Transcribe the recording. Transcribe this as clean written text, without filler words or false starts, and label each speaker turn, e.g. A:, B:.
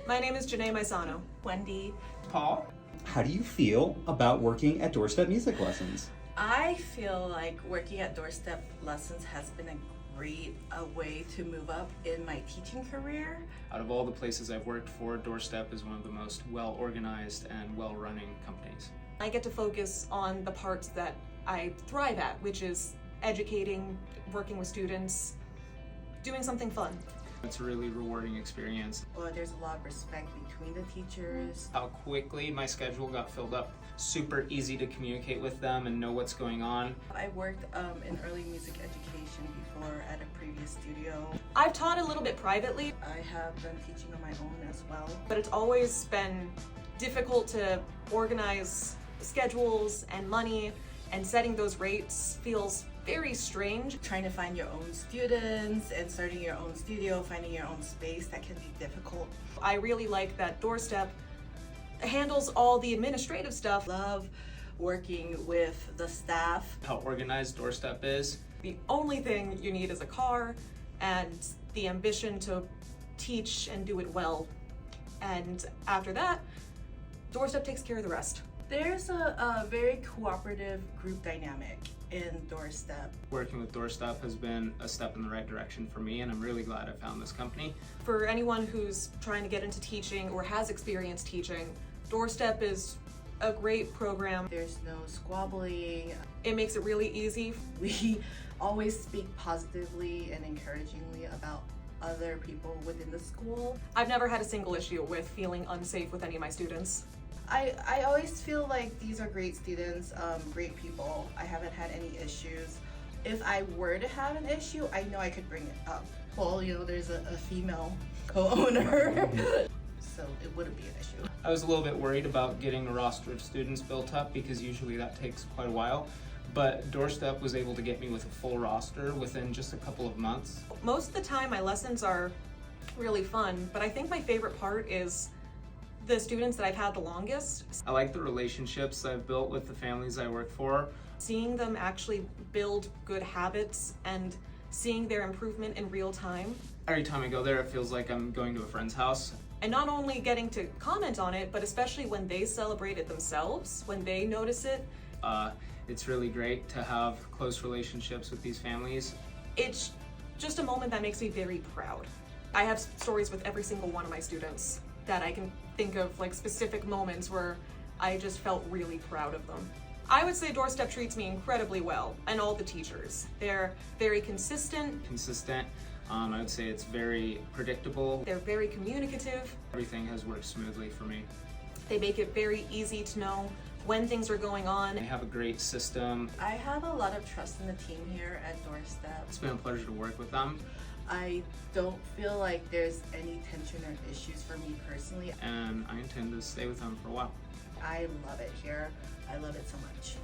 A: My name is Janae Maisano.
B: Wendy.
C: Paul.
D: How do you feel about working at Doorstep Music Lessons?
B: I feel like working at Doorstep Lessons has been a great way to move up in my teaching career.
C: Out of all the places I've worked for, Doorstep is one of the most well-organized and well-running companies.
A: I get to focus on the parts that I thrive at, which is educating, working with students, doing something fun.
C: It's a really rewarding experience.
B: Well, there's a lot of respect between the teachers.
C: How quickly my schedule got filled up. Super easy to communicate with them and know what's going on.
B: I worked in early music education before at a previous studio.
A: I've taught a little bit privately,
B: I have been teaching on my own as well.
A: but it's always been difficult to organize schedules and money, and setting those rates feels very strange.
B: Trying to find your own students and starting your own studio, finding your own space, that can be difficult.
A: I really like that Doorstep handles all the administrative stuff.
B: Love working with the staff.
C: How organized Doorstep is.
A: The only thing you need is a car and the ambition to teach and do it well. And after that, Doorstep takes care of the rest.
B: There's a very cooperative group dynamic in Doorstep.
C: Working with Doorstep has been a step in the right direction for me, and I'm really glad I found this company.
A: For anyone who's trying to get into teaching or has experience teaching, Doorstep is a great program.
B: There's no squabbling.
A: It makes it really easy.
B: We always speak positively and encouragingly about other people within the school.
A: I've never had a single issue with feeling unsafe with any of my students.
B: I always feel like these are great students, great people. I haven't had any issues. If I were to have an issue, I know I could bring it up. Well, you know, there's a female co-owner, so it wouldn't be an issue.
C: I was a little bit worried about getting a roster of students built up because usually that takes quite a while. But Doorstep was able to get me with a full roster within just a couple of months.
A: Most of the time my lessons are really fun, but I think my favorite part is the students that I've had the longest.
C: I like the relationships I've built with the families I work for.
A: Seeing them actually build good habits and seeing their improvement in real time.
C: Every time I go there, it feels like I'm going to a friend's house.
A: And not only getting to comment on it, but especially when they celebrate it themselves, when they notice it.
C: It's really great to have close relationships with these families.
A: It's just a moment that makes me very proud. I have stories with every single one of my students that I can think of, like specific moments where I just felt really proud of them. I would say Doorstep treats me incredibly well, and all the teachers. They're very consistent.
C: I would say it's very predictable.
A: They're very communicative.
C: Everything has worked smoothly for me.
A: They make it very easy to know when things are going on.
C: They have a great system.
B: I have a lot of trust in the team here at Doorstep.
C: It's been a pleasure to work with them.
B: I don't feel like there's any tension or issues for me personally.
C: And I intend to stay with them for a while.
B: I love it here. I love it so much.